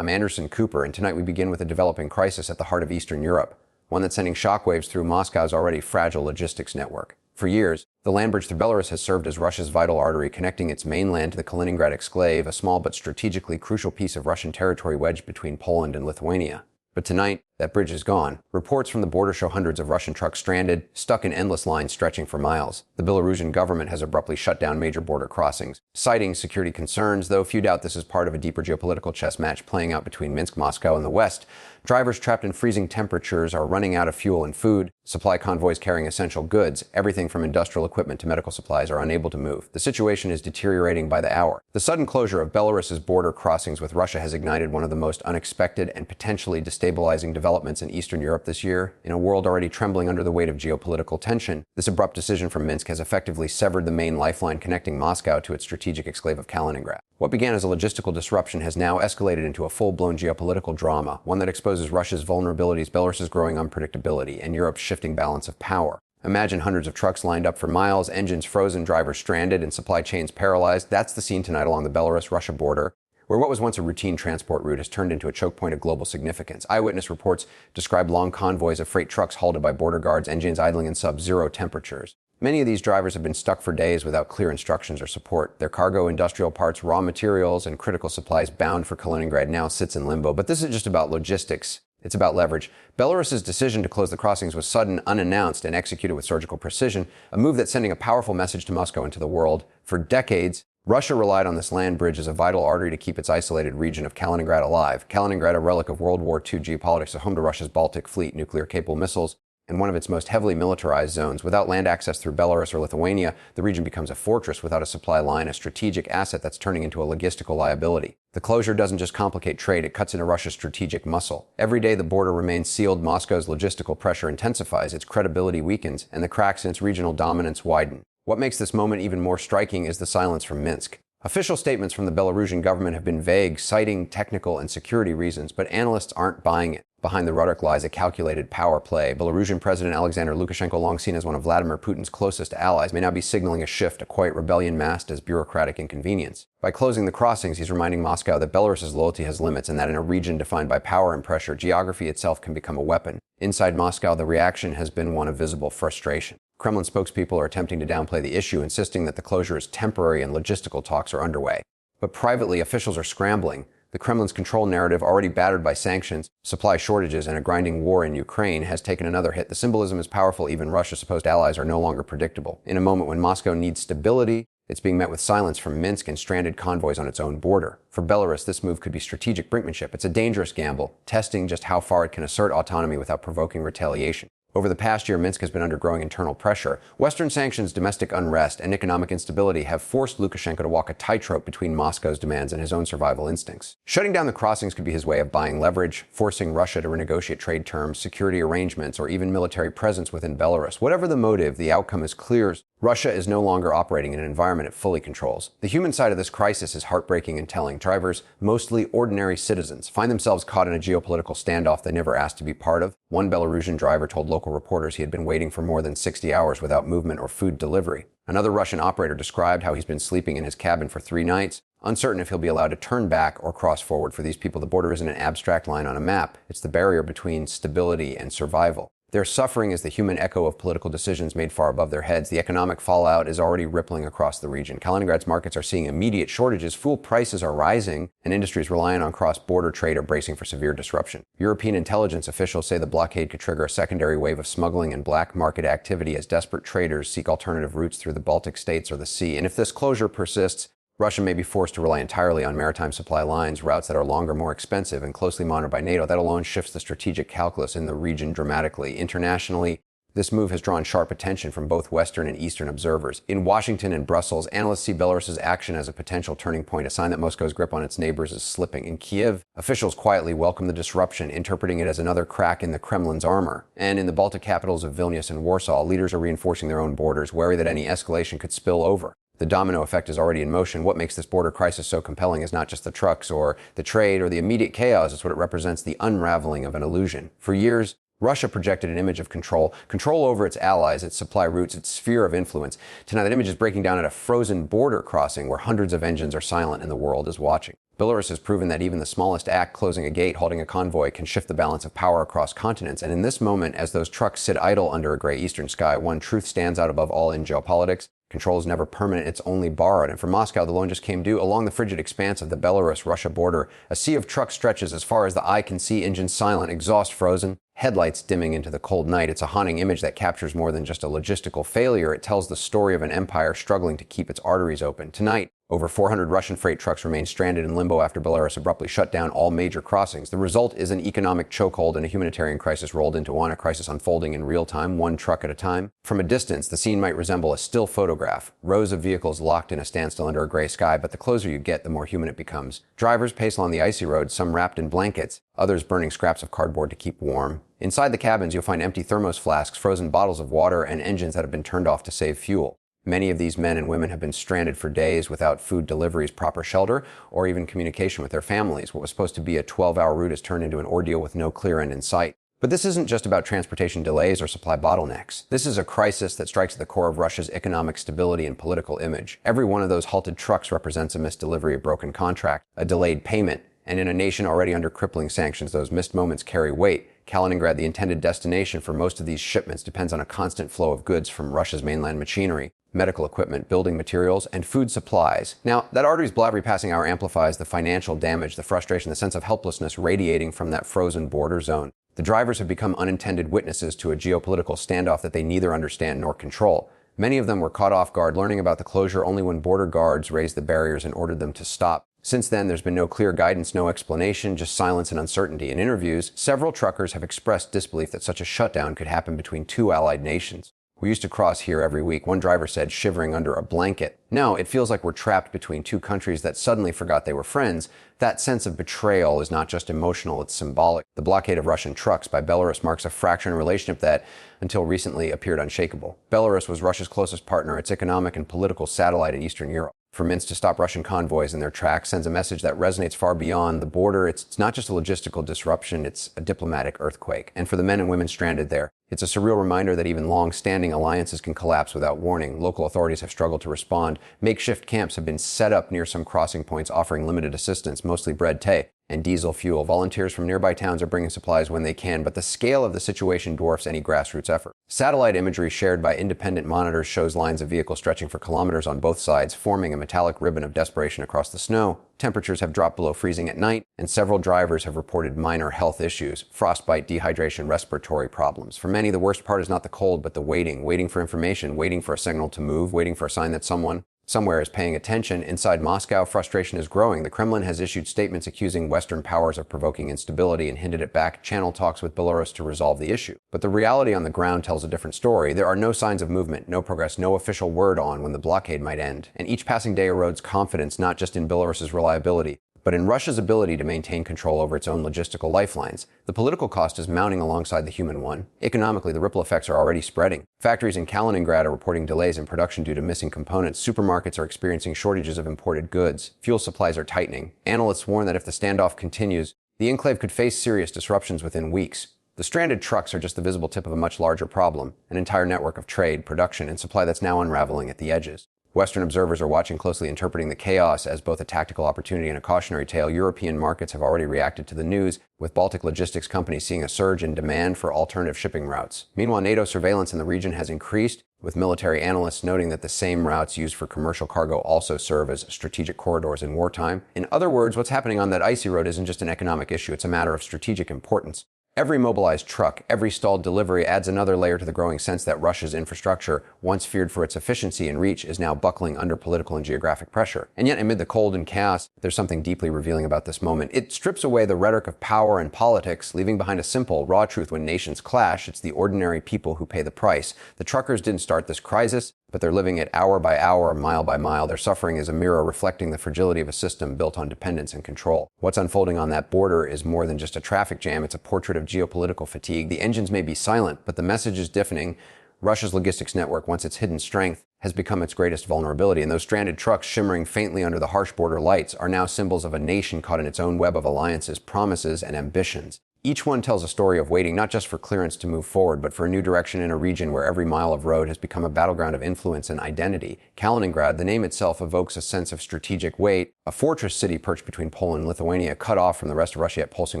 I'm Anderson Cooper, and tonight we begin with a developing crisis at the heart of Eastern Europe, one that's sending shockwaves through Moscow's already fragile logistics network. For years, the land bridge through Belarus has served as Russia's vital artery connecting its mainland to the Kaliningrad exclave, a small but strategically crucial piece of Russian territory wedged between Poland and Lithuania. But tonight, that bridge is gone. Reports from the border show hundreds of Russian trucks stranded, stuck in endless lines stretching for miles. The Belarusian government has abruptly shut down major border crossings, citing security concerns, though few doubt this is part of a deeper geopolitical chess match playing out between Minsk, Moscow, and the West. Drivers trapped in freezing temperatures are running out of fuel and food. Supply convoys carrying essential goods, everything from industrial equipment to medical supplies, are unable to move. The situation is deteriorating by the hour. The sudden closure of Belarus's border crossings with Russia has ignited one of the most unexpected and potentially destabilizing developments in Eastern Europe this year. In a world already trembling under the weight of geopolitical tension, this abrupt decision from Minsk has effectively severed the main lifeline connecting Moscow to its strategic exclave of Kaliningrad. What began as a logistical disruption has now escalated into a full-blown geopolitical drama, one that exposes Russia's vulnerabilities, Belarus's growing unpredictability, and Europe's shifting balance of power. Imagine hundreds of trucks lined up for miles, engines frozen, drivers stranded, and supply chains paralyzed. That's the scene tonight along the Belarus-Russia border, where what was once a routine transport route has turned into a choke point of global significance. Eyewitness reports describe long convoys of freight trucks halted by border guards, engines idling in sub-zero temperatures. Many of these drivers have been stuck for days without clear instructions or support. Their cargo, industrial parts, raw materials, and critical supplies bound for Kaliningrad now sits in limbo. But this isn't just about logistics. It's about leverage. Belarus's decision to close the crossings was sudden, unannounced, and executed with surgical precision, a move that's sending a powerful message to Moscow and to the world. For decades, Russia relied on this land bridge as a vital artery to keep its isolated region of Kaliningrad alive. Kaliningrad, a relic of World War II geopolitics, is home to Russia's Baltic Fleet, nuclear-capable missiles, and one of its most heavily militarized zones. Without land access through Belarus or Lithuania, the region becomes a fortress without a supply line, a strategic asset that's turning into a logistical liability. The closure doesn't just complicate trade, it cuts into Russia's strategic muscle. Every day the border remains sealed, Moscow's logistical pressure intensifies, its credibility weakens, and the cracks in its regional dominance widen. What makes this moment even more striking is the silence from Minsk. Official statements from the Belarusian government have been vague, citing technical and security reasons, but analysts aren't buying it. Behind the rhetoric lies a calculated power play. Belarusian President Alexander Lukashenko, long seen as one of Vladimir Putin's closest allies, may now be signaling a shift, a quiet rebellion masked as bureaucratic inconvenience. By closing the crossings, he's reminding Moscow that Belarus's loyalty has limits and that in a region defined by power and pressure, geography itself can become a weapon. Inside Moscow, the reaction has been one of visible frustration. Kremlin spokespeople are attempting to downplay the issue, insisting that the closure is temporary and logistical talks are underway. But privately, officials are scrambling. The Kremlin's control narrative, already battered by sanctions, supply shortages, and a grinding war in Ukraine, has taken another hit. The symbolism is powerful. Even Russia's supposed allies are no longer predictable. In a moment when Moscow needs stability, it's being met with silence from Minsk and stranded convoys on its own border. For Belarus, this move could be strategic brinkmanship. It's a dangerous gamble, testing just how far it can assert autonomy without provoking retaliation. Over the past year, Minsk has been under growing internal pressure. Western sanctions, domestic unrest, and economic instability have forced Lukashenko to walk a tightrope between Moscow's demands and his own survival instincts. Shutting down the crossings could be his way of buying leverage, forcing Russia to renegotiate trade terms, security arrangements, or even military presence within Belarus. Whatever the motive, the outcome is clear. Russia is no longer operating in an environment it fully controls. The human side of this crisis is heartbreaking and telling. Drivers, mostly ordinary citizens, find themselves caught in a geopolitical standoff they never asked to be part of. One Belarusian driver told local reporters he had been waiting for more than 60 hours without movement or food delivery. Another Russian operator described how he's been sleeping in his cabin for 3 nights, uncertain if he'll be allowed to turn back or cross forward. For these people, the border isn't an abstract line on a map. It's the barrier between stability and survival. Their suffering is the human echo of political decisions made far above their heads. The economic fallout is already rippling across the region. Kaliningrad's markets are seeing immediate shortages, fuel prices are rising, and industries reliant on cross-border trade are bracing for severe disruption. European intelligence officials say the blockade could trigger a secondary wave of smuggling and black market activity as desperate traders seek alternative routes through the Baltic states or the sea. And if this closure persists, Russia may be forced to rely entirely on maritime supply lines, routes that are longer, more expensive, and closely monitored by NATO. That alone shifts the strategic calculus in the region dramatically. Internationally, this move has drawn sharp attention from both Western and Eastern observers. In Washington and Brussels, analysts see Belarus's action as a potential turning point, a sign that Moscow's grip on its neighbors is slipping. In Kiev, officials quietly welcome the disruption, interpreting it as another crack in the Kremlin's armor. And in the Baltic capitals of Vilnius and Warsaw, leaders are reinforcing their own borders, wary that any escalation could spill over. The domino effect is already in motion. What makes this border crisis so compelling is not just the trucks or the trade or the immediate chaos. It's what it represents, the unraveling of an illusion. For years, Russia projected an image of control over its allies, its supply routes, its sphere of influence. Tonight, that image is breaking down at a frozen border crossing where hundreds of engines are silent and the world is watching. Belarus has proven that even the smallest act, closing a gate, halting a convoy, can shift the balance of power across continents. And in this moment, as those trucks sit idle under a gray eastern sky, one truth stands out above all in geopolitics. Control is never permanent, it's only borrowed. And for Moscow, the loan just came due. Along the frigid expanse of the Belarus-Russia border, a sea of trucks stretches as far as the eye can see, engines silent, exhaust frozen, headlights dimming into the cold night. It's a haunting image that captures more than just a logistical failure. It tells the story of an empire struggling to keep its arteries open. Tonight, over 400 Russian freight trucks remain stranded in limbo after Belarus abruptly shut down all major crossings. The result is an economic chokehold and a humanitarian crisis rolled into one, a crisis unfolding in real time, one truck at a time. From a distance, the scene might resemble a still photograph. Rows of vehicles locked in a standstill under a gray sky, but the closer you get, the more human it becomes. Drivers pace along the icy road, some wrapped in blankets, others burning scraps of cardboard to keep warm. Inside the cabins, you'll find empty thermos flasks, frozen bottles of water, and engines that have been turned off to save fuel. Many of these men and women have been stranded for days without food deliveries, proper shelter, or even communication with their families. What was supposed to be a 12-hour route has turned into an ordeal with no clear end in sight. But this isn't just about transportation delays or supply bottlenecks. This is a crisis that strikes at the core of Russia's economic stability and political image. Every one of those halted trucks represents a missed delivery, a broken contract, a delayed payment. And in a nation already under crippling sanctions, those missed moments carry weight. Kaliningrad, the intended destination for most of these shipments, depends on a constant flow of goods from Russia's mainland machinery, medical equipment, building materials, and food supplies. Now, that artery's blood every passing hour amplifies the financial damage, the frustration, the sense of helplessness radiating from that frozen border zone. The drivers have become unintended witnesses to a geopolitical standoff that they neither understand nor control. Many of them were caught off guard, learning about the closure only when border guards raised the barriers and ordered them to stop. Since then, there's been no clear guidance, no explanation, just silence and uncertainty. In interviews, several truckers have expressed disbelief that such a shutdown could happen between two allied nations. "We used to cross here every week," one driver said, shivering under a blanket. "Now, it feels like we're trapped between two countries that suddenly forgot they were friends." That sense of betrayal is not just emotional, it's symbolic. The blockade of Russian trucks by Belarus marks a fracture in a relationship that, until recently, appeared unshakable. Belarus was Russia's closest partner, its economic and political satellite in Eastern Europe. For Minsk to stop Russian convoys in their tracks sends a message that resonates far beyond the border. It's not just a logistical disruption, it's a diplomatic earthquake. And for the men and women stranded there, it's a surreal reminder that even long-standing alliances can collapse without warning. Local authorities have struggled to respond. Makeshift camps have been set up near some crossing points, offering limited assistance, mostly bread, tea, and diesel fuel. Volunteers from nearby towns are bringing supplies when they can, but the scale of the situation dwarfs any grassroots effort. Satellite imagery shared by independent monitors shows lines of vehicles stretching for kilometers on both sides, forming a metallic ribbon of desperation across the snow. Temperatures have dropped below freezing at night, and several drivers have reported minor health issues: frostbite, dehydration, respiratory problems. For many, the worst part is not the cold, but the waiting for information, waiting for a signal to move, waiting for a sign that someone somewhere is paying attention. Inside Moscow, frustration is growing. The Kremlin has issued statements accusing Western powers of provoking instability and hinted at back-channel talks with Belarus to resolve the issue. But the reality on the ground tells a different story. There are no signs of movement, no progress, no official word on when the blockade might end. And each passing day erodes confidence, not just in Belarus's reliability, but in Russia's ability to maintain control over its own logistical lifelines. The political cost is mounting alongside the human one. Economically, the ripple effects are already spreading. Factories in Kaliningrad are reporting delays in production due to missing components. Supermarkets are experiencing shortages of imported goods. Fuel supplies are tightening. Analysts warn that if the standoff continues, the enclave could face serious disruptions within weeks. The stranded trucks are just the visible tip of a much larger problem, an entire network of trade, production, and supply that's now unraveling at the edges. Western observers are watching closely, interpreting the chaos as both a tactical opportunity and a cautionary tale. European markets have already reacted to the news, with Baltic logistics companies seeing a surge in demand for alternative shipping routes. Meanwhile, NATO surveillance in the region has increased, with military analysts noting that the same routes used for commercial cargo also serve as strategic corridors in wartime. In other words, what's happening on that icy road isn't just an economic issue, it's a matter of strategic importance. Every mobilized truck, every stalled delivery adds another layer to the growing sense that Russia's infrastructure, once feared for its efficiency and reach, is now buckling under political and geographic pressure. And yet, amid the cold and chaos, there's something deeply revealing about this moment. It strips away the rhetoric of power and politics, leaving behind a simple, raw truth: when nations clash, it's the ordinary people who pay the price. The truckers didn't start this crisis, but they're living it hour by hour, mile by mile. Their suffering is a mirror reflecting the fragility of a system built on dependence and control. What's unfolding on that border is more than just a traffic jam. It's a portrait of geopolitical fatigue. The engines may be silent, but the message is deafening. Russia's logistics network, once its hidden strength, has become its greatest vulnerability, and those stranded trucks shimmering faintly under the harsh border lights are now symbols of a nation caught in its own web of alliances, promises, and ambitions. Each one tells a story of waiting not just for clearance to move forward, but for a new direction in a region where every mile of road has become a battleground of influence and identity. Kaliningrad, the name itself evokes a sense of strategic weight, a fortress city perched between Poland and Lithuania, cut off from the rest of Russia yet pulsing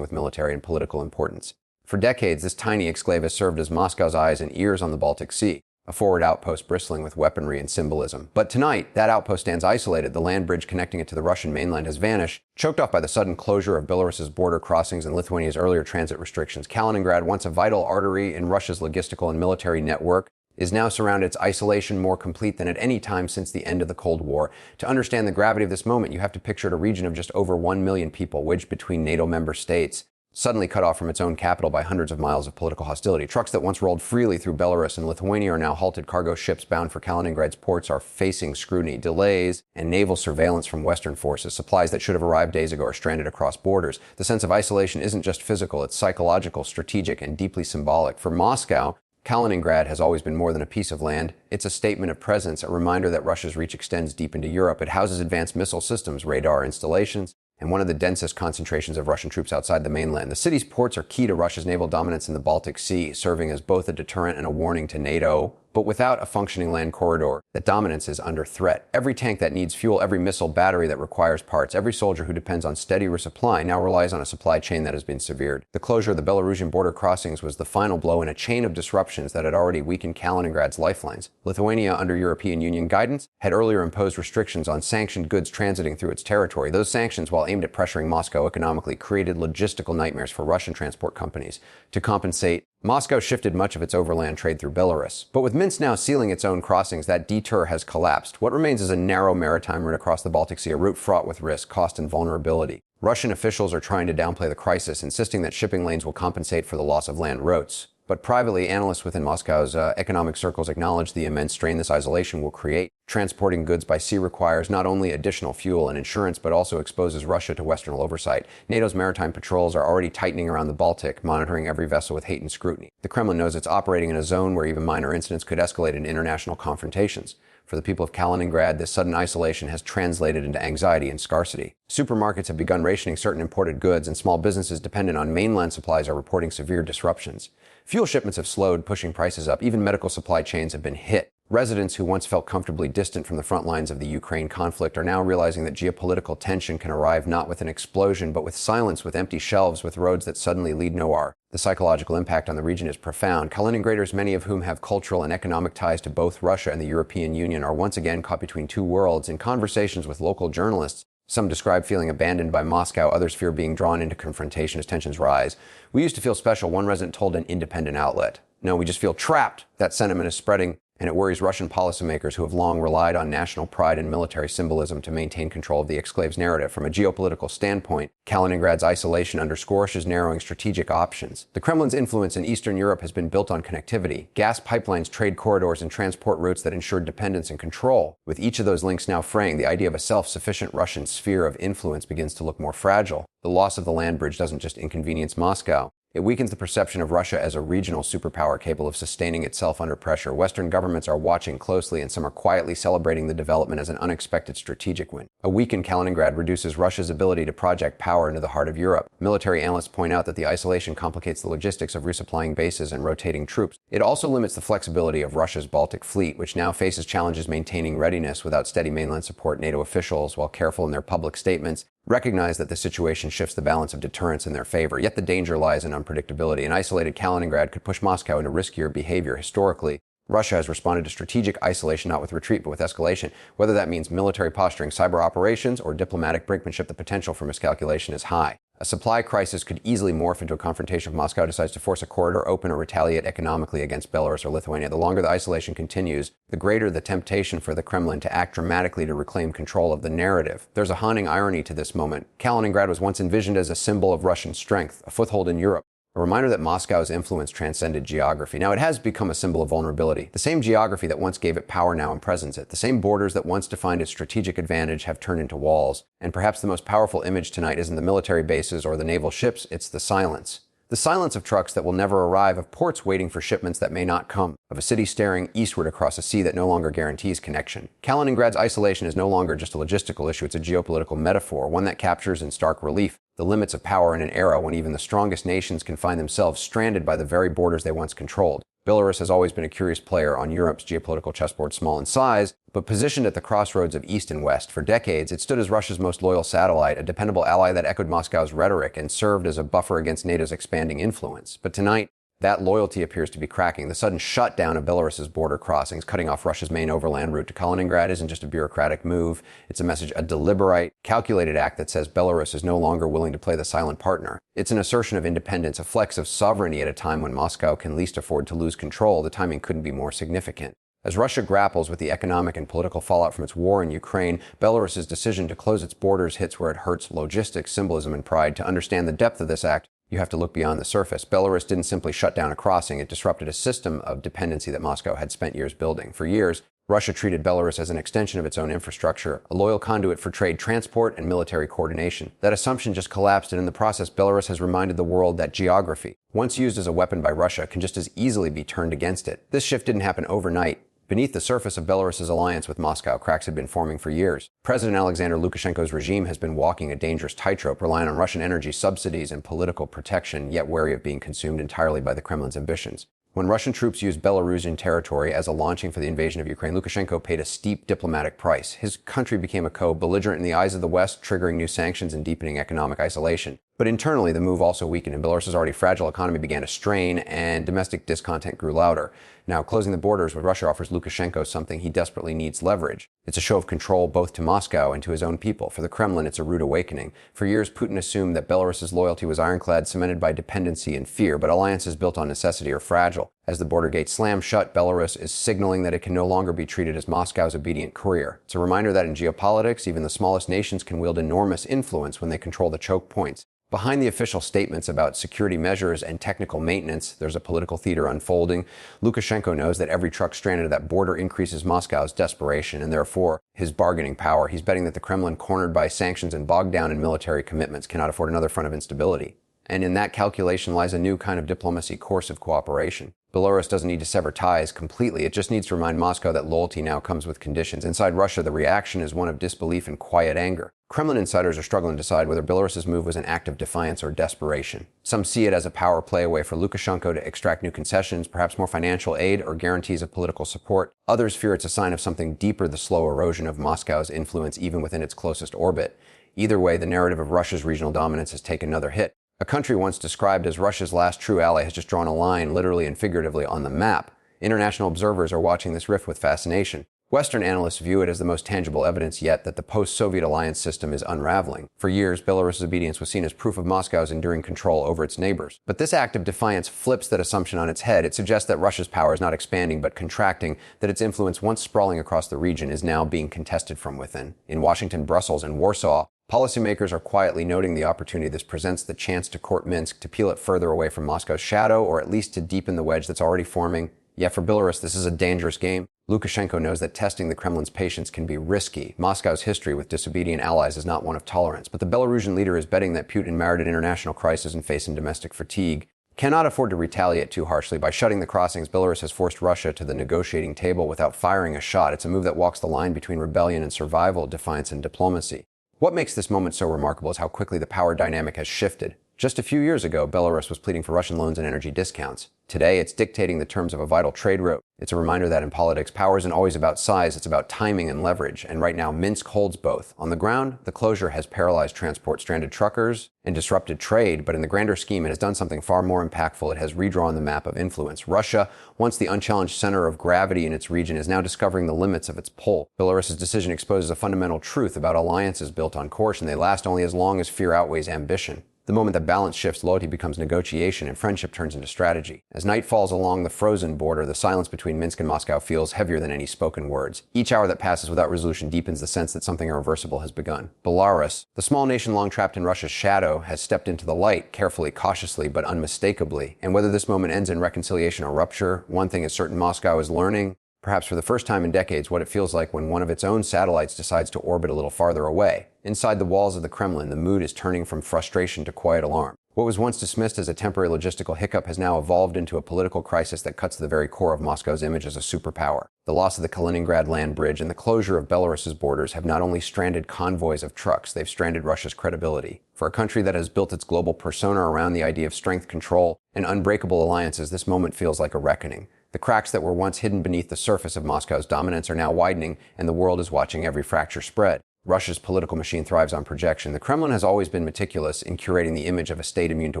with military and political importance. For decades, this tiny exclave has served as Moscow's eyes and ears on the Baltic Sea, a forward outpost bristling with weaponry and symbolism. But tonight, that outpost stands isolated. The land bridge connecting it to the Russian mainland has vanished, choked off by the sudden closure of Belarus's border crossings and Lithuania's earlier transit restrictions. Kaliningrad, once a vital artery in Russia's logistical and military network, is now surrounded its isolation more complete than at any time since the end of the Cold War. To understand the gravity of this moment, you have to picture a region of just over 1 million people wedged between NATO member states, suddenly cut off from its own capital by hundreds of miles of political hostility. Trucks that once rolled freely through Belarus and Lithuania are now halted. Cargo ships bound for Kaliningrad's ports are facing scrutiny, delays, and naval surveillance from Western forces. Supplies that should have arrived days ago are stranded across borders. The sense of isolation isn't just physical, it's psychological, strategic, and deeply symbolic. For Moscow, Kaliningrad has always been more than a piece of land. It's a statement of presence, a reminder that Russia's reach extends deep into Europe. It houses advanced missile systems, radar installations, and one of the densest concentrations of Russian troops outside the mainland. The city's ports are key to Russia's naval dominance in the Baltic Sea, serving as both a deterrent and a warning to NATO. But without a functioning land corridor, that dominance is under threat. Every tank that needs fuel, every missile battery that requires parts, every soldier who depends on steady resupply now relies on a supply chain that has been severed. The closure of the Belarusian border crossings was the final blow in a chain of disruptions that had already weakened Kaliningrad's lifelines. Lithuania, under European Union guidance, had earlier imposed restrictions on sanctioned goods transiting through its territory. Those sanctions, while aimed at pressuring Moscow economically, created logistical nightmares for Russian transport companies. To compensate, Moscow shifted much of its overland trade through Belarus. But with Minsk now sealing its own crossings, that detour has collapsed. What remains is a narrow maritime route across the Baltic Sea, a route fraught with risk, cost, and vulnerability. Russian officials are trying to downplay the crisis, insisting that shipping lanes will compensate for the loss of land routes. But privately, analysts within Moscow's economic circles acknowledge the immense strain this isolation will create. Transporting goods by sea requires not only additional fuel and insurance, but also exposes Russia to Western oversight. NATO's maritime patrols are already tightening around the Baltic, monitoring every vessel with heightened scrutiny. The Kremlin knows it's operating in a zone where even minor incidents could escalate into international confrontations. For the people of Kaliningrad, this sudden isolation has translated into anxiety and scarcity. Supermarkets have begun rationing certain imported goods, and small businesses dependent on mainland supplies are reporting severe disruptions. Fuel shipments have slowed, pushing prices up. Even medical supply chains have been hit. Residents who once felt comfortably distant from the front lines of the Ukraine conflict are now realizing that geopolitical tension can arrive not with an explosion, but with silence, with empty shelves, with roads that suddenly lead nowhere. The psychological impact on the region is profound. Kaliningraders, many of whom have cultural and economic ties to both Russia and the European Union, are once again caught between two worlds. In conversations with local journalists, some describe feeling abandoned by Moscow, others fear being drawn into confrontation as tensions rise. "We used to feel special," one resident told an independent outlet. "No, we just feel trapped." That sentiment is spreading, and it worries Russian policymakers who have long relied on national pride and military symbolism to maintain control of the exclave's narrative. From a geopolitical standpoint, Kaliningrad's isolation underscores Russia's narrowing strategic options. The Kremlin's influence in Eastern Europe has been built on connectivity, gas pipelines, trade corridors, and transport routes that ensured dependence and control. With each of those links now fraying, the idea of a self-sufficient Russian sphere of influence begins to look more fragile. The loss of the land bridge doesn't just inconvenience Moscow. It weakens the perception of Russia as a regional superpower capable of sustaining itself under pressure. Western governments are watching closely, and some are quietly celebrating the development as an unexpected strategic win. A weakened Kaliningrad reduces Russia's ability to project power into the heart of Europe. Military analysts point out that the isolation complicates the logistics of resupplying bases and rotating troops. It also limits the flexibility of Russia's Baltic fleet, which now faces challenges maintaining readiness without steady mainland support. NATO officials, while careful in their public statements, recognize that the situation shifts the balance of deterrence in their favor. Yet the danger lies in unpredictability. An isolated Kaliningrad could push Moscow into riskier behavior. Historically, Russia has responded to strategic isolation not with retreat but with escalation. Whether that means military posturing, cyber operations, or diplomatic brinkmanship, the potential for miscalculation is high. A supply crisis could easily morph into a confrontation if Moscow decides to force a corridor open or retaliate economically against Belarus or Lithuania. The longer the isolation continues, the greater the temptation for the Kremlin to act dramatically to reclaim control of the narrative. There's a haunting irony to this moment. Kaliningrad was once envisioned as a symbol of Russian strength, a foothold in Europe, a reminder that Moscow's influence transcended geography. Now it has become a symbol of vulnerability. The same geography that once gave it power now imprisons it. The same borders that once defined its strategic advantage have turned into walls. And perhaps the most powerful image tonight isn't the military bases or the naval ships, it's the silence. The silence of trucks that will never arrive, of ports waiting for shipments that may not come, of a city staring eastward across a sea that no longer guarantees connection. Kaliningrad's isolation is no longer just a logistical issue, it's a geopolitical metaphor, one that captures in stark relief the limits of power in an era when even the strongest nations can find themselves stranded by the very borders they once controlled. Belarus has always been a curious player on Europe's geopolitical chessboard, small in size, but positioned at the crossroads of East and West. For decades, it stood as Russia's most loyal satellite, a dependable ally that echoed Moscow's rhetoric and served as a buffer against NATO's expanding influence. But tonight, that loyalty appears to be cracking. The sudden shutdown of Belarus's border crossings, cutting off Russia's main overland route to Kaliningrad, isn't just a bureaucratic move. It's a message, a deliberate, calculated act that says Belarus is no longer willing to play the silent partner. It's an assertion of independence, a flex of sovereignty at a time when Moscow can least afford to lose control. The timing couldn't be more significant. As Russia grapples with the economic and political fallout from its war in Ukraine, Belarus's decision to close its borders hits where it hurts: logistics, symbolism, and pride. To understand the depth of this act, you have to look beyond the surface. Belarus didn't simply shut down a crossing, it disrupted a system of dependency that Moscow had spent years building. For years, Russia treated Belarus as an extension of its own infrastructure, a loyal conduit for trade, transport, and military coordination. That assumption just collapsed, and in the process, Belarus has reminded the world that geography, once used as a weapon by Russia, can just as easily be turned against it. This shift didn't happen overnight. Beneath the surface of Belarus's alliance with Moscow, cracks had been forming for years. President Alexander Lukashenko's regime has been walking a dangerous tightrope, relying on Russian energy subsidies and political protection, yet wary of being consumed entirely by the Kremlin's ambitions. When Russian troops used Belarusian territory as a launching for the invasion of Ukraine, Lukashenko paid a steep diplomatic price. His country became a co-belligerent in the eyes of the West, triggering new sanctions and deepening economic isolation. But internally, the move also weakened, and Belarus's already fragile economy began to strain, and domestic discontent grew louder. Now, closing the borders with Russia offers Lukashenko something he desperately needs: leverage. It's a show of control both to Moscow and to his own people. For the Kremlin, it's a rude awakening. For years, Putin assumed that Belarus's loyalty was ironclad, cemented by dependency and fear, but alliances built on necessity are fragile. As the border gates slam shut, Belarus is signaling that it can no longer be treated as Moscow's obedient courier. It's a reminder that in geopolitics, even the smallest nations can wield enormous influence when they control the choke points. Behind the official statements about security measures and technical maintenance, there's a political theater unfolding. Lukashenko knows that every truck stranded at that border increases Moscow's desperation and therefore his bargaining power. He's betting that the Kremlin, cornered by sanctions and bogged down in military commitments, cannot afford another front of instability. And in that calculation lies a new kind of diplomacy, course of cooperation. Belarus doesn't need to sever ties completely. It just needs to remind Moscow that loyalty now comes with conditions. Inside Russia, the reaction is one of disbelief and quiet anger. Kremlin insiders are struggling to decide whether Belarus's move was an act of defiance or desperation. Some see it as a power play, a way for Lukashenko to extract new concessions, perhaps more financial aid or guarantees of political support. Others fear it's a sign of something deeper: the slow erosion of Moscow's influence even within its closest orbit. Either way, the narrative of Russia's regional dominance has taken another hit. A country once described as Russia's last true ally has just drawn a line, literally and figuratively, on the map. International observers are watching this rift with fascination. Western analysts view it as the most tangible evidence yet that the post-Soviet alliance system is unraveling. For years, Belarus's obedience was seen as proof of Moscow's enduring control over its neighbors. But this act of defiance flips that assumption on its head. It suggests that Russia's power is not expanding but contracting, that its influence, once sprawling across the region, is now being contested from within. In Washington, Brussels, and Warsaw, policymakers are quietly noting the opportunity this presents: the chance to court Minsk, to peel it further away from Moscow's shadow, or at least to deepen the wedge that's already forming. Yet for Belarus, this is a dangerous game. Lukashenko knows that testing the Kremlin's patience can be risky. Moscow's history with disobedient allies is not one of tolerance, but the Belarusian leader is betting that Putin, married an international crisis and facing domestic fatigue, cannot afford to retaliate too harshly. By shutting the crossings, Belarus has forced Russia to the negotiating table without firing a shot. It's a move that walks the line between rebellion and survival, defiance and diplomacy. What makes this moment so remarkable is how quickly the power dynamic has shifted. Just a few years ago, Belarus was pleading for Russian loans and energy discounts. Today, it's dictating the terms of a vital trade route. It's a reminder that in politics, power isn't always about size, it's about timing and leverage. And right now, Minsk holds both. On the ground, the closure has paralyzed transport, stranded truckers, and disrupted trade. But in the grander scheme, it has done something far more impactful. It has redrawn the map of influence. Russia, once the unchallenged center of gravity in its region, is now discovering the limits of its pull. Belarus's decision exposes a fundamental truth about alliances built on coercion. They last only as long as fear outweighs ambition. The moment that balance shifts, loyalty becomes negotiation and friendship turns into strategy. As night falls along the frozen border, the silence between Minsk and Moscow feels heavier than any spoken words. Each hour that passes without resolution deepens the sense that something irreversible has begun. Belarus, the small nation long trapped in Russia's shadow, has stepped into the light, carefully, cautiously, but unmistakably. And whether this moment ends in reconciliation or rupture, one thing is certain: Moscow is learning, perhaps for the first time in decades, what it feels like when one of its own satellites decides to orbit a little farther away. Inside the walls of the Kremlin, the mood is turning from frustration to quiet alarm. What was once dismissed as a temporary logistical hiccup has now evolved into a political crisis that cuts to the very core of Moscow's image as a superpower. The loss of the Kaliningrad land bridge and the closure of Belarus's borders have not only stranded convoys of trucks, they've stranded Russia's credibility. For a country that has built its global persona around the idea of strength, control, and unbreakable alliances, this moment feels like a reckoning. The cracks that were once hidden beneath the surface of Moscow's dominance are now widening, and the world is watching every fracture spread. Russia's political machine thrives on projection. The Kremlin has always been meticulous in curating the image of a state immune to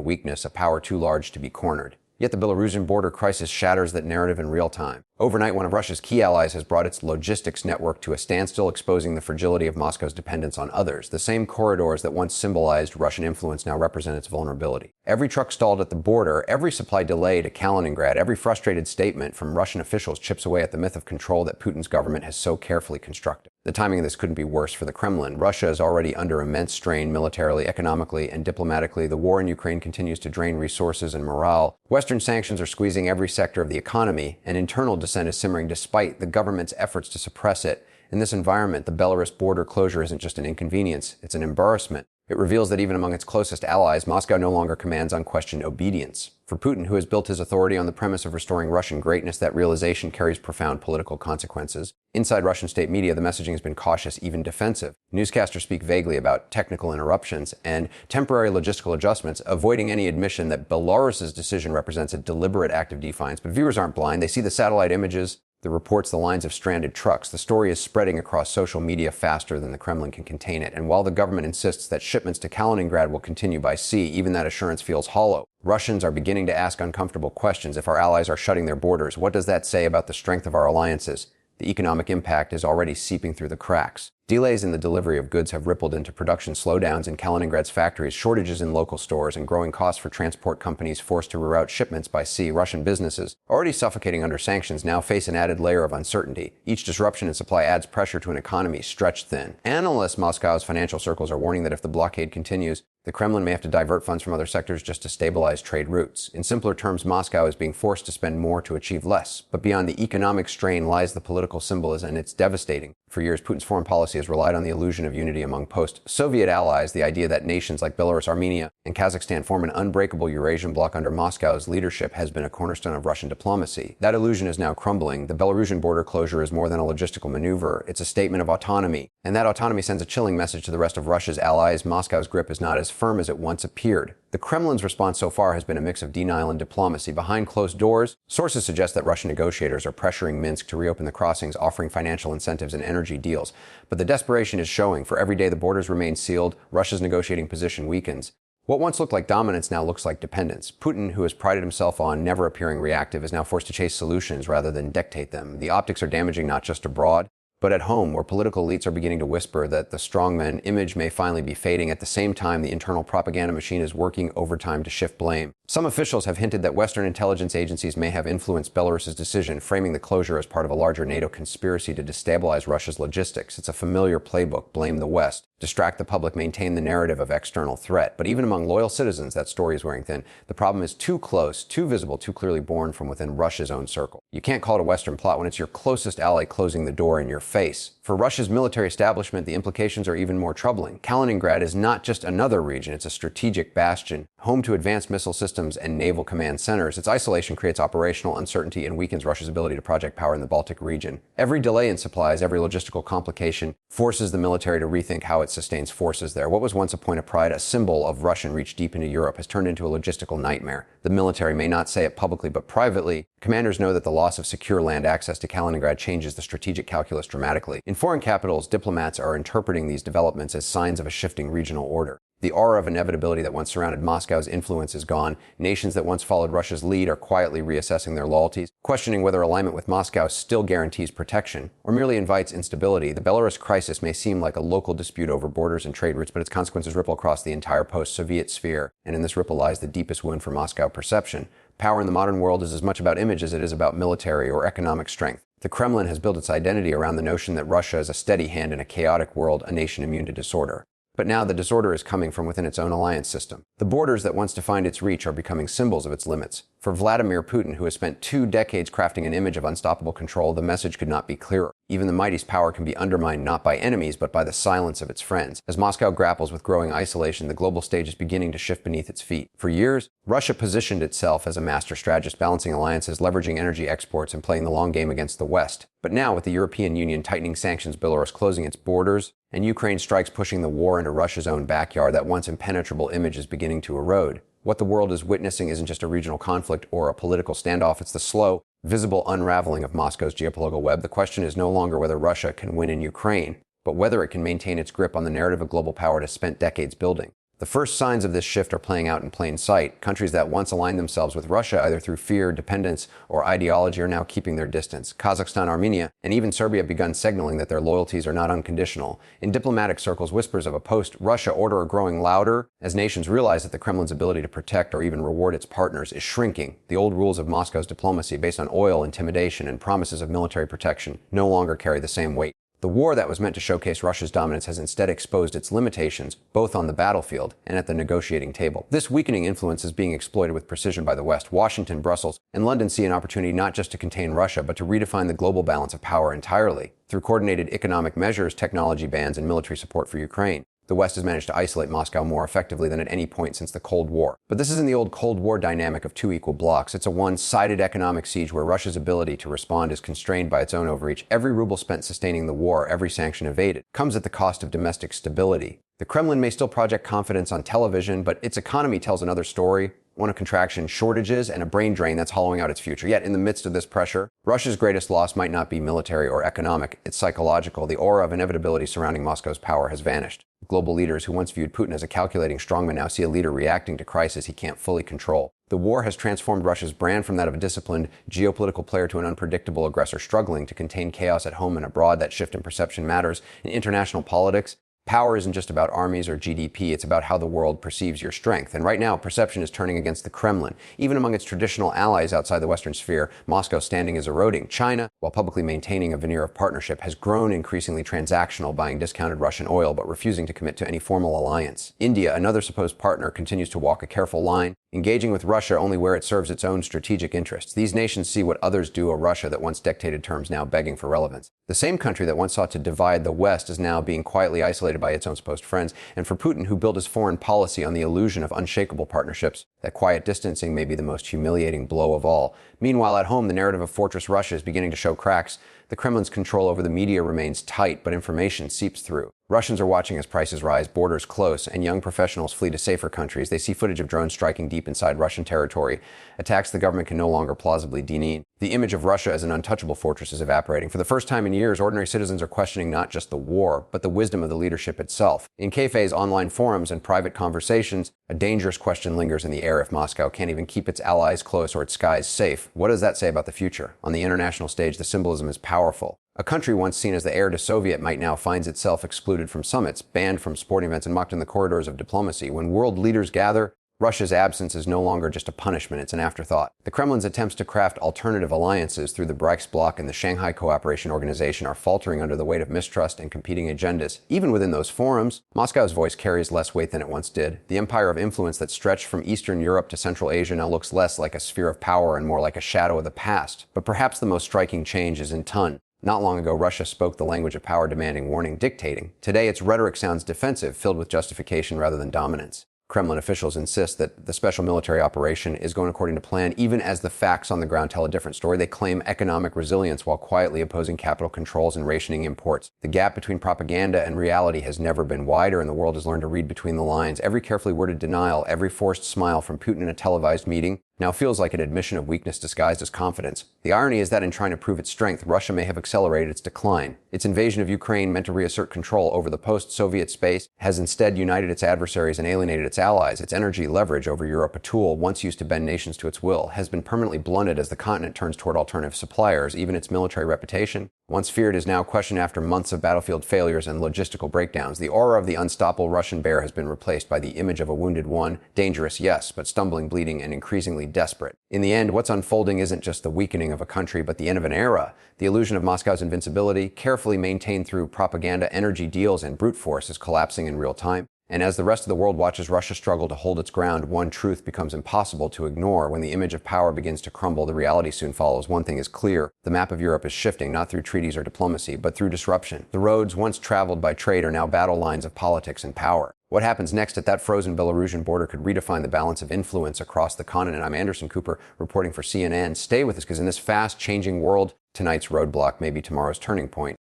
weakness, a power too large to be cornered. Yet the Belarusian border crisis shatters that narrative in real time. Overnight, one of Russia's key allies has brought its logistics network to a standstill, exposing the fragility of Moscow's dependence on others. The same corridors that once symbolized Russian influence now represent its vulnerability. Every truck stalled at the border, every supply delay to Kaliningrad, every frustrated statement from Russian officials chips away at the myth of control that Putin's government has so carefully constructed. The timing of this couldn't be worse for the Kremlin. Russia is already under immense strain militarily, economically, and diplomatically. The war in Ukraine continues to drain resources and morale. Western sanctions are squeezing every sector of the economy, and internal dissent is simmering despite the government's efforts to suppress it. In this environment, the Belarus border closure isn't just an inconvenience, it's an embarrassment. It reveals that even among its closest allies, Moscow no longer commands unquestioned obedience. For Putin, who has built his authority on the premise of restoring Russian greatness, that realization carries profound political consequences. Inside Russian state media, the messaging has been cautious, even defensive. Newscasters speak vaguely about technical interruptions and temporary logistical adjustments, avoiding any admission that Belarus's decision represents a deliberate act of defiance. But viewers aren't blind. They see the satellite images, the reports, the lines of stranded trucks. The story is spreading across social media faster than the Kremlin can contain it. And while the government insists that shipments to Kaliningrad will continue by sea, even that assurance feels hollow. Russians are beginning to ask uncomfortable questions. If our allies are shutting their borders, what does that say about the strength of our alliances? The economic impact is already seeping through the cracks. Delays in the delivery of goods have rippled into production slowdowns in Kaliningrad's factories, shortages in local stores, and growing costs for transport companies forced to reroute shipments by sea. Russian businesses, already suffocating under sanctions, now face an added layer of uncertainty. Each disruption in supply adds pressure to an economy stretched thin. Analysts in Moscow's financial circles are warning that if the blockade continues, the Kremlin may have to divert funds from other sectors just to stabilize trade routes. In simpler terms, Moscow is being forced to spend more to achieve less. But beyond the economic strain lies the political symbolism, and it's devastating. For years, Putin's foreign policy has relied on the illusion of unity among post-Soviet allies, the idea that nations like Belarus, Armenia, and Kazakhstan form an unbreakable Eurasian bloc under Moscow's leadership has been a cornerstone of Russian diplomacy. That illusion is now crumbling. The Belarusian border closure is more than a logistical maneuver. It's a statement of autonomy. And that autonomy sends a chilling message to the rest of Russia's allies. Moscow's grip is not as firm as it once appeared. The Kremlin's response so far has been a mix of denial and diplomacy. Behind closed doors, sources suggest that Russian negotiators are pressuring Minsk to reopen the crossings, offering financial incentives and energy deals. But the desperation is showing. For every day the borders remain sealed, Russia's negotiating position weakens. What once looked like dominance now looks like dependence. Putin, who has prided himself on never appearing reactive, is now forced to chase solutions rather than dictate them. The optics are damaging not just abroad, but at home, where political elites are beginning to whisper that the strongman image may finally be fading. At the same time, the internal propaganda machine is working overtime to shift blame. Some officials have hinted that Western intelligence agencies may have influenced Belarus's decision, framing the closure as part of a larger NATO conspiracy to destabilize Russia's logistics. It's a familiar playbook: blame the West, distract the public, maintain the narrative of external threat. But even among loyal citizens, that story is wearing thin. The problem is too close, too visible, too clearly born from within Russia's own circle. You can't call it a Western plot when it's your closest ally closing the door in your face. For Russia's military establishment, the implications are even more troubling. Kaliningrad is not just another region, it's a strategic bastion, home to advanced missile systems and naval command centers. Its isolation creates operational uncertainty and weakens Russia's ability to project power in the Baltic region. Every delay in supplies, every logistical complication forces the military to rethink how it sustains forces there. What was once a point of pride, a symbol of Russian reach deep into Europe, has turned into a logistical nightmare. The military may not say it publicly, but privately, commanders know that the loss of secure land access to Kaliningrad changes the strategic calculus dramatically. In foreign capitals, diplomats are interpreting these developments as signs of a shifting regional order. The aura of inevitability that once surrounded Moscow's influence is gone. Nations that once followed Russia's lead are quietly reassessing their loyalties, questioning whether alignment with Moscow still guarantees protection or merely invites instability. The Belarus crisis may seem like a local dispute over borders and trade routes, but its consequences ripple across the entire post-Soviet sphere, and in this ripple lies the deepest wound for Moscow perception. Power in the modern world is as much about image as it is about military or economic strength. The Kremlin has built its identity around the notion that Russia is a steady hand in a chaotic world, a nation immune to disorder. But now the disorder is coming from within its own alliance system. The borders that once defined its reach are becoming symbols of its limits. For Vladimir Putin, who has spent 2 decades crafting an image of unstoppable control, the message could not be clearer. Even the mightiest power can be undermined not by enemies, but by the silence of its friends. As Moscow grapples with growing isolation, the global stage is beginning to shift beneath its feet. For years, Russia positioned itself as a master strategist, balancing alliances, leveraging energy exports, and playing the long game against the West. But now, with the European Union tightening sanctions, Belarus closing its borders, and Ukraine strikes pushing the war into Russia's own backyard, that once impenetrable image is beginning to erode. What the world is witnessing isn't just a regional conflict or a political standoff, it's the slow, visible unraveling of Moscow's geopolitical web. The question is no longer whether Russia can win in Ukraine, but whether it can maintain its grip on the narrative of global power it has spent decades building. The first signs of this shift are playing out in plain sight. Countries that once aligned themselves with Russia either through fear, dependence, or ideology are now keeping their distance. Kazakhstan, Armenia, and even Serbia have begun signaling that their loyalties are not unconditional. In diplomatic circles, whispers of a post-Russia order are growing louder as nations realize that the Kremlin's ability to protect or even reward its partners is shrinking. The old rules of Moscow's diplomacy based on oil, intimidation, and promises of military protection no longer carry the same weight. The war that was meant to showcase Russia's dominance has instead exposed its limitations, both on the battlefield and at the negotiating table. This weakening influence is being exploited with precision by the West. Washington, Brussels, and London see an opportunity not just to contain Russia, but to redefine the global balance of power entirely. Through coordinated economic measures, technology bans, and military support for Ukraine, the West has managed to isolate Moscow more effectively than at any point since the Cold War. But this isn't the old Cold War dynamic of two equal blocks. It's a one-sided economic siege where Russia's ability to respond is constrained by its own overreach. Every ruble spent sustaining the war, every sanction evaded, comes at the cost of domestic stability. The Kremlin may still project confidence on television, but its economy tells another story, one of contraction, shortages, and a brain drain that's hollowing out its future. Yet, in the midst of this pressure, Russia's greatest loss might not be military or economic. It's psychological. The aura of inevitability surrounding Moscow's power has vanished. Global leaders who once viewed Putin as a calculating strongman now see a leader reacting to crisis he can't fully control. The war has transformed Russia's brand from that of a disciplined geopolitical player to an unpredictable aggressor struggling to contain chaos at home and abroad. That shift in perception matters. In international politics, power isn't just about armies or GDP, it's about how the world perceives your strength. And right now, perception is turning against the Kremlin. Even among its traditional allies outside the Western sphere, Moscow's standing is eroding. China, while publicly maintaining a veneer of partnership, has grown increasingly transactional, buying discounted Russian oil but refusing to commit to any formal alliance. India, another supposed partner, continues to walk a careful line, engaging with Russia only where it serves its own strategic interests. These nations see what others do, a Russia that once dictated terms now begging for relevance. The same country that once sought to divide the West is now being quietly isolated by its own supposed friends. And for Putin, who built his foreign policy on the illusion of unshakable partnerships, that quiet distancing may be the most humiliating blow of all. Meanwhile, at home, the narrative of Fortress Russia is beginning to show cracks. The Kremlin's control over the media remains tight, but information seeps through. Russians are watching as prices rise, borders close, and young professionals flee to safer countries. They see footage of drones striking deep inside Russian territory, attacks the government can no longer plausibly demean. The image of Russia as an untouchable fortress is evaporating. For the first time in years, ordinary citizens are questioning not just the war, but the wisdom of the leadership itself. In cafes, online forums, and private conversations, a dangerous question lingers in the air. If Moscow can't even keep its allies close or its skies safe, what does that say about the future? On the international stage, the symbolism is powerful. A country once seen as the heir to Soviet might now finds itself excluded from summits, banned from sporting events, and mocked in the corridors of diplomacy. When world leaders gather, Russia's absence is no longer just a punishment, it's an afterthought. The Kremlin's attempts to craft alternative alliances through the BRICS bloc and the Shanghai Cooperation Organization are faltering under the weight of mistrust and competing agendas. Even within those forums, Moscow's voice carries less weight than it once did. The empire of influence that stretched from Eastern Europe to Central Asia now looks less like a sphere of power and more like a shadow of the past. But perhaps the most striking change is in tone. Not long ago, Russia spoke the language of power demanding, warning, dictating. Today, its rhetoric sounds defensive, filled with justification rather than dominance. Kremlin officials insist that the special military operation is going according to plan, even as the facts on the ground tell a different story. They claim economic resilience while quietly opposing capital controls and rationing imports. The gap between propaganda and reality has never been wider, and the world has learned to read between the lines. Every carefully worded denial, every forced smile from Putin in a televised meeting now feels like an admission of weakness disguised as confidence. The irony is that in trying to prove its strength, Russia may have accelerated its decline. Its invasion of Ukraine, meant to reassert control over the post-Soviet space, has instead united its adversaries and alienated its allies. Its energy leverage over Europe, a tool once used to bend nations to its will, has been permanently blunted as the continent turns toward alternative suppliers. Even its military reputation, once feared, is now questioned after months of battlefield failures and logistical breakdowns. The aura of the unstoppable Russian bear has been replaced by the image of a wounded one, dangerous, yes, but stumbling, bleeding, and increasingly desperate. In the end, what's unfolding isn't just the weakening of a country, but the end of an era. The illusion of Moscow's invincibility, carefully maintained through propaganda, energy deals, and brute force, is collapsing in real time. And as the rest of the world watches Russia struggle to hold its ground, one truth becomes impossible to ignore. When the image of power begins to crumble, the reality soon follows. One thing is clear: the map of Europe is shifting, not through treaties or diplomacy, but through disruption. The roads once traveled by trade are now battle lines of politics and power. What happens next at that frozen Belarusian border could redefine the balance of influence across the continent. I'm Anderson Cooper, reporting for CNN. Stay with us, because in this fast-changing world, tonight's roadblock may be tomorrow's turning point.